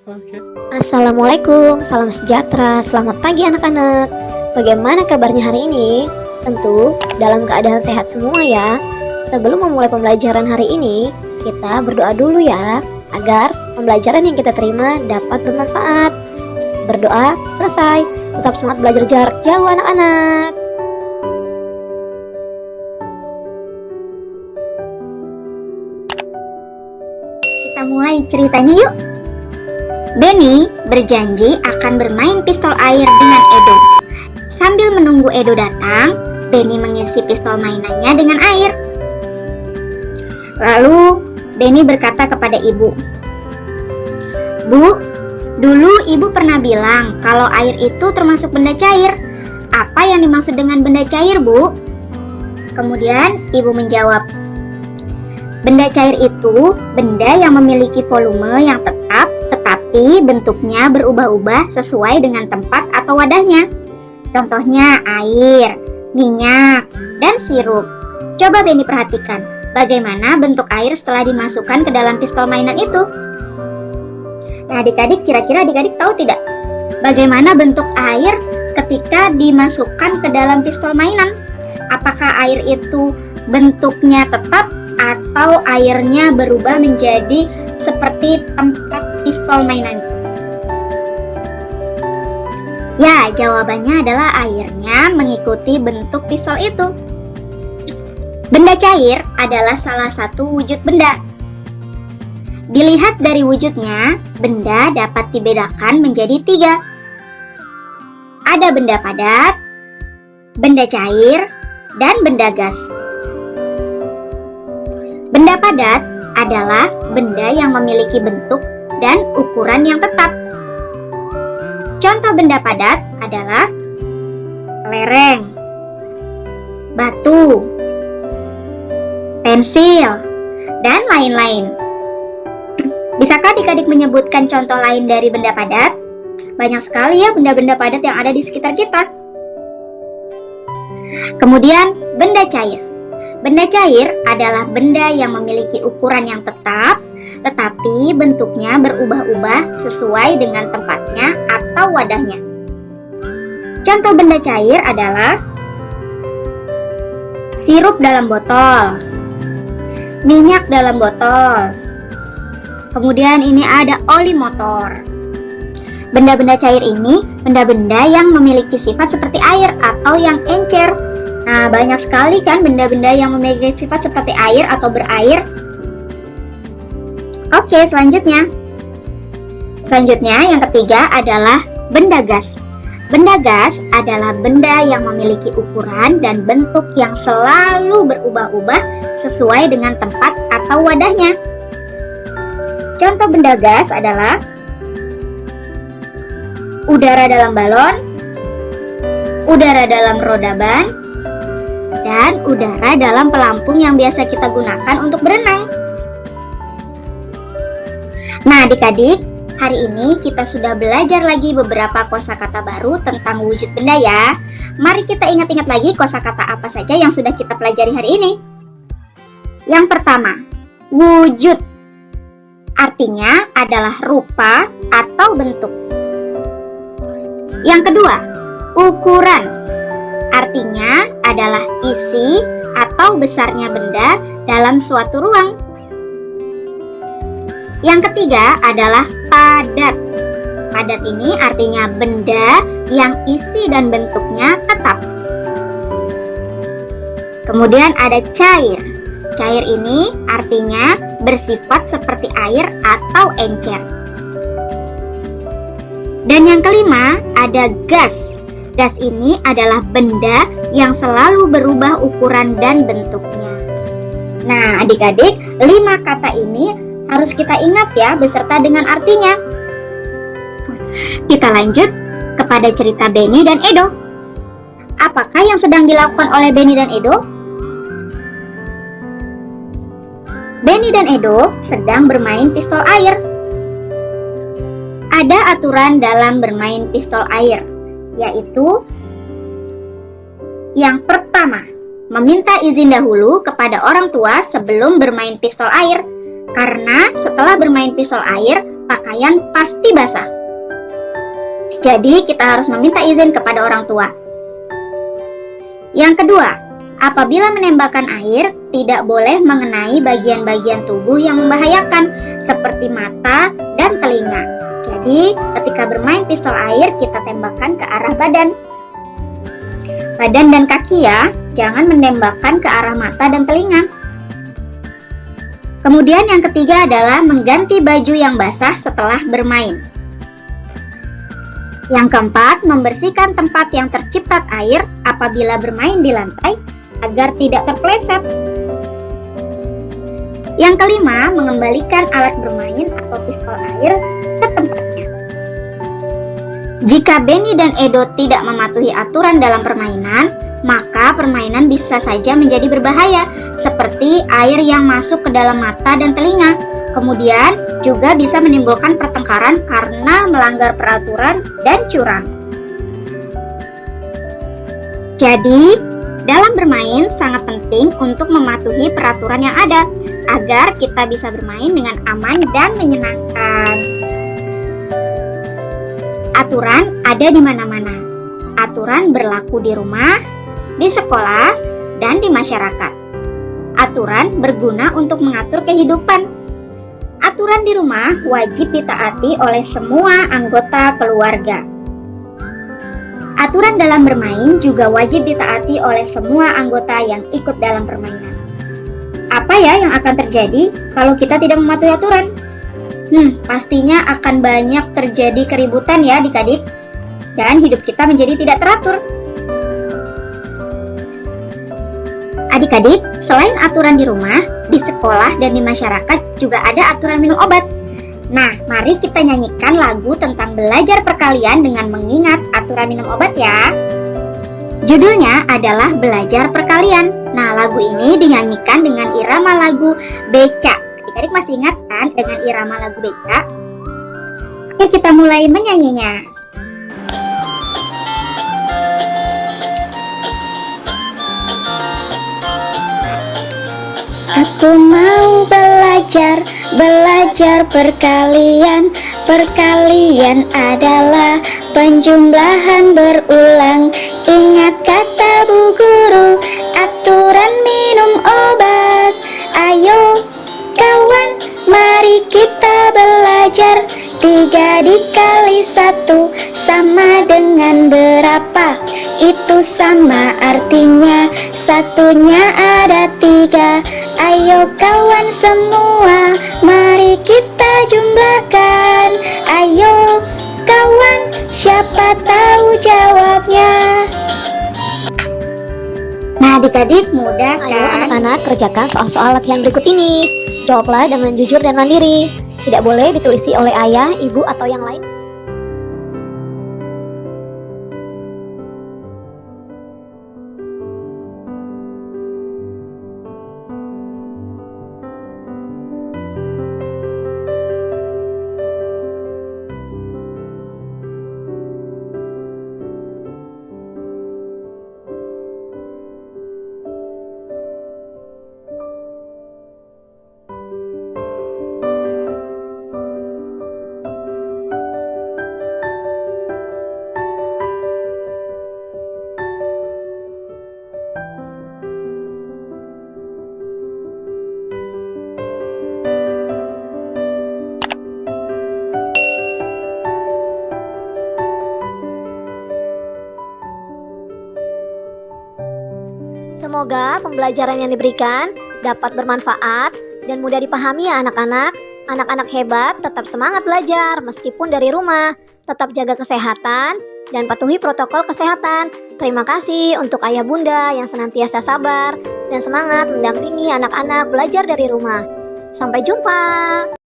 Oke. Assalamualaikum, salam sejahtera, selamat pagi anak-anak. Bagaimana kabarnya hari ini? Tentu dalam keadaan sehat semua ya. Sebelum memulai pembelajaran hari ini, kita berdoa dulu ya, agar pembelajaran yang kita terima dapat bermanfaat. Berdoa selesai, tetap semangat belajar jarak jauh anak-anak. Kita mulai ceritanya yuk. Benny berjanji akan bermain pistol air dengan Edo. Sambil menunggu Edo datang, Benny mengisi pistol mainannya dengan air. Lalu Benny berkata kepada ibu, "Bu, dulu ibu pernah bilang kalau air itu termasuk benda cair. Apa yang dimaksud dengan benda cair, Bu?" Kemudian ibu menjawab, "Benda cair itu benda yang memiliki volume yang tetap, tetapi bentuknya berubah-ubah sesuai dengan tempat atau wadahnya. Contohnya air, minyak, dan sirup." Coba Benny perhatikan, bagaimana bentuk air setelah dimasukkan ke dalam pistol mainan itu. Nah, adik-adik, kira-kira adik-adik tahu tidak bagaimana bentuk air ketika dimasukkan ke dalam pistol mainan? Apakah air itu bentuknya tetap atau airnya berubah menjadi seperti tempat pistol mainan? Ya, jawabannya adalah airnya mengikuti bentuk pistol itu. Benda cair adalah salah satu wujud benda. Dilihat dari wujudnya, benda dapat dibedakan menjadi 3. Ada benda padat, benda cair, dan benda gas. Benda padat adalah benda yang memiliki bentuk dan ukuran yang tetap. Contoh benda padat adalah lereng, batu, pensil, dan lain-lain. Bisakah adik-adik menyebutkan contoh lain dari benda padat? Banyak sekali ya benda-benda padat yang ada di sekitar kita. Kemudian benda cair. Benda cair adalah benda yang memiliki ukuran yang tetap, tetapi bentuknya berubah-ubah sesuai dengan tempatnya atau wadahnya. Contoh benda cair adalah sirup dalam botol, minyak dalam botol, kemudian ini ada oli motor. Benda-benda cair ini benda-benda yang memiliki sifat seperti air atau yang encer. Nah, banyak sekali kan benda-benda yang memiliki sifat seperti air atau berair. Oke, selanjutnya yang ketiga adalah benda gas. Benda gas adalah benda yang memiliki ukuran dan bentuk yang selalu berubah-ubah sesuai dengan tempat atau wadahnya. Contoh benda gas adalah udara dalam balon, udara dalam roda ban, dan udara dalam pelampung yang biasa kita gunakan untuk berenang. Nah, adik-adik, hari ini kita sudah belajar lagi beberapa kosakata baru tentang wujud benda ya. Mari kita ingat-ingat lagi kosakata apa saja yang sudah kita pelajari hari ini. Yang pertama, wujud. Artinya adalah rupa atau bentuk. Yang kedua, ukuran. Artinya adalah isi atau besarnya benda dalam suatu ruang. Yang ketiga adalah padat. Padat ini artinya benda yang isi dan bentuknya tetap. Kemudian ada cair. Cair ini artinya bersifat seperti air atau encer. Dan yang kelima ada gas. Gas ini adalah benda yang selalu berubah ukuran dan bentuknya. Nah, adik-adik, 5 kata ini harus kita ingat ya beserta dengan artinya. Kita lanjut kepada cerita Benny dan Edo. Apakah yang sedang dilakukan oleh Benny dan Edo? Benny dan Edo sedang bermain pistol air. Ada aturan dalam bermain pistol air, yaitu yang pertama, meminta izin dahulu kepada orang tua sebelum bermain pistol air. Karena setelah bermain pistol air, pakaian pasti basah. Jadi kita harus meminta izin kepada orang tua. Yang kedua, apabila menembakkan air, tidak boleh mengenai bagian-bagian tubuh yang membahayakan seperti mata dan telinga. Jadi, ketika bermain pistol air, kita tembakkan ke arah badan. Badan dan kaki ya, jangan menembakkan ke arah mata dan telinga. Kemudian yang ketiga adalah mengganti baju yang basah setelah bermain. Yang keempat, membersihkan tempat yang terciprat air apabila bermain di lantai agar tidak terpeleset. Yang kelima, mengembalikan alat bermain atau pistol air ke tempatnya. Jika Benny dan Edo tidak mematuhi aturan dalam permainan, maka permainan bisa saja menjadi berbahaya, seperti air yang masuk ke dalam mata dan telinga. Kemudian juga bisa menimbulkan pertengkaran karena melanggar peraturan dan curang. Jadi, dalam bermain sangat penting untuk mematuhi peraturan yang ada agar kita bisa bermain dengan aman dan menyenangkan. Aturan ada di mana-mana. Aturan berlaku di rumah, di sekolah, dan di masyarakat. Aturan berguna untuk mengatur kehidupan. Aturan di rumah wajib ditaati oleh semua anggota keluarga. Aturan dalam bermain juga wajib ditaati oleh semua anggota yang ikut dalam permainan. Apa ya yang akan terjadi kalau kita tidak mematuhi aturan? Pastinya akan banyak terjadi keributan ya adik-adik, dan hidup kita menjadi tidak teratur. Adik-adik, selain aturan di rumah, di sekolah, dan di masyarakat juga ada aturan minum obat. Nah, mari kita nyanyikan lagu tentang belajar perkalian dengan mengingat aturan minum obat ya. Judulnya adalah Belajar Perkalian. Nah, lagu ini dinyanyikan dengan irama lagu beca. Adik-adik masih ingat kan dengan irama lagu beca? Oke, kita mulai menyanyinya. Aku mau belajar perkalian. Perkalian adalah penjumlahan berulang. Ingat kata bu guru, aturan minum obat. Ayo kawan, mari kita belajar. 3 dikali 1 sama dengan berapa? Itu sama artinya satunya ada 3. Ayo kawan semua, mari kita jumlahkan. Ayo kawan, siapa tahu jawabnya? Nah, adik-adik mudah kan? Ayo anak-anak kerjakan soal-soal latihan berikut ini. Jawablah dengan jujur dan mandiri. Tidak boleh ditulisi oleh ayah, ibu, atau yang lain. Semoga pembelajaran yang diberikan dapat bermanfaat dan mudah dipahami ya anak-anak. Anak-anak hebat tetap semangat belajar meskipun dari rumah. Tetap jaga kesehatan dan patuhi protokol kesehatan. Terima kasih untuk ayah bunda yang senantiasa sabar dan semangat mendampingi anak-anak belajar dari rumah. Sampai jumpa.